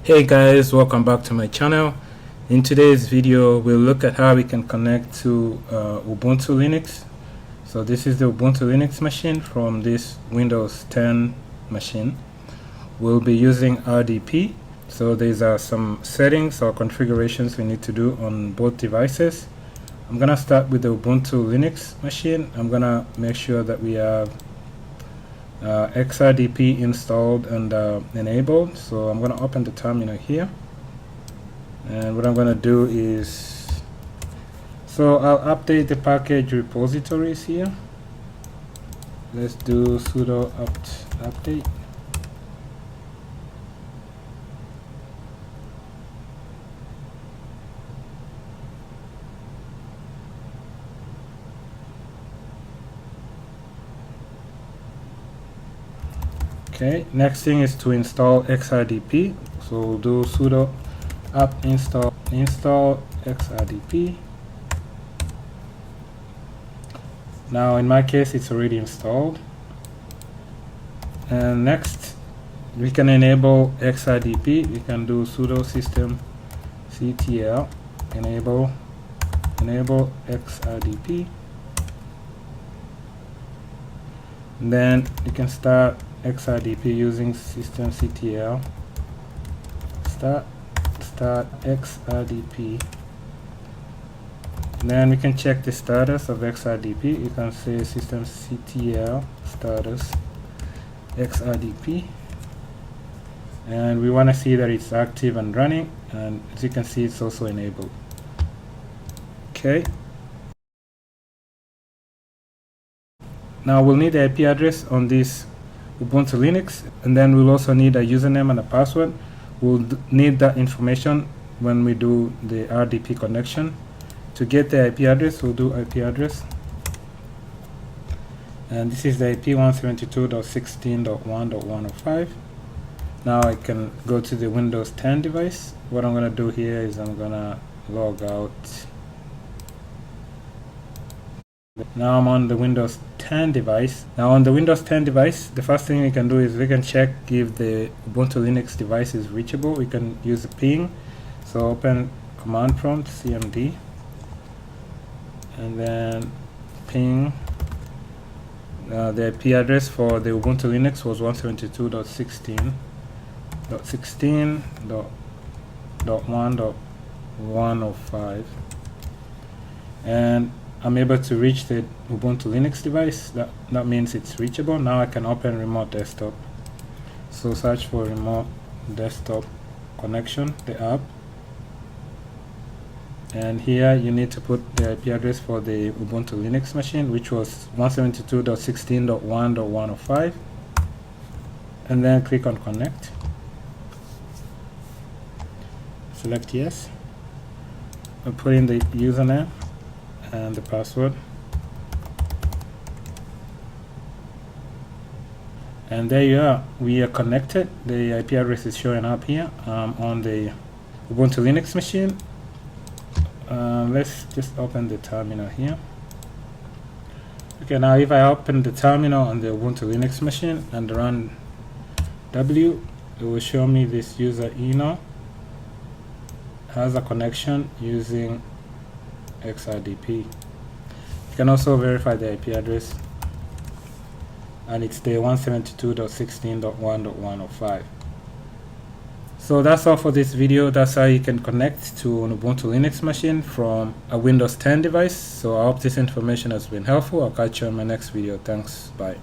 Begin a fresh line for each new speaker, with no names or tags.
Hey guys, welcome back to my channel. In today's video we'll look at how we can connect to Ubuntu Linux. So this is the Ubuntu Linux machine from this Windows 10 machine. We'll be using RDP. So these are some settings or configurations we need to do on both devices. I'm gonna start with the Ubuntu Linux machine. I'm gonna make sure that we have XRDP installed and enabled. So I'm going to open the terminal here, and what I'm going to do is, so I'll update the package repositories here. Let's do sudo update. Okay, next thing is to install XRDP. So we'll do sudo apt install XRDP. Now in my case it's already installed. And next we can enable XRDP. We can do sudo systemctl enable XRDP. And then you can start XRDP using systemctl start XRDP. And then we can check the status of XRDP. You can say systemctl status XRDP, and we want to see that it's active and running, and as you can see it's also enabled. Okay, now we'll need the IP address on this Ubuntu Linux, and then we'll also need a username and a password. We'll need that information when we do the RDP connection. To get the IP address, we'll do IP address, and this is the IP 172.16.1.105. Now I can go to the Windows 10 device. What I'm going to do here is I'm going to log out. Now I'm on the Windows 10 device. Now on the Windows 10 device, the first thing we can do is we can check if the Ubuntu Linux device is reachable. We can use a ping. So open command prompt cmd and then ping. The IP address for the Ubuntu Linux was 172.16.1.105, and I'm able to reach the Ubuntu Linux device. That means it's reachable. Now I can open remote desktop. So search for remote desktop connection, the app, and here you need to put the IP address for the Ubuntu Linux machine, which was 172.16.1.105, and then click on connect. Select yes, and put in the username and the password, and there you are. We are connected. The IP address is showing up here on the Ubuntu Linux machine. Let's just open the terminal here. Okay, now if I open the terminal on the Ubuntu Linux machine and run W, it will show me this user eno has a connection using XRDP. You can also verify the IP address, and it's the 172.16.1.105. So that's all for this video. That's how you can connect to an Ubuntu Linux machine from a Windows 10 device. So I hope this information has been helpful. I'll catch you on my next video. Thanks. Bye.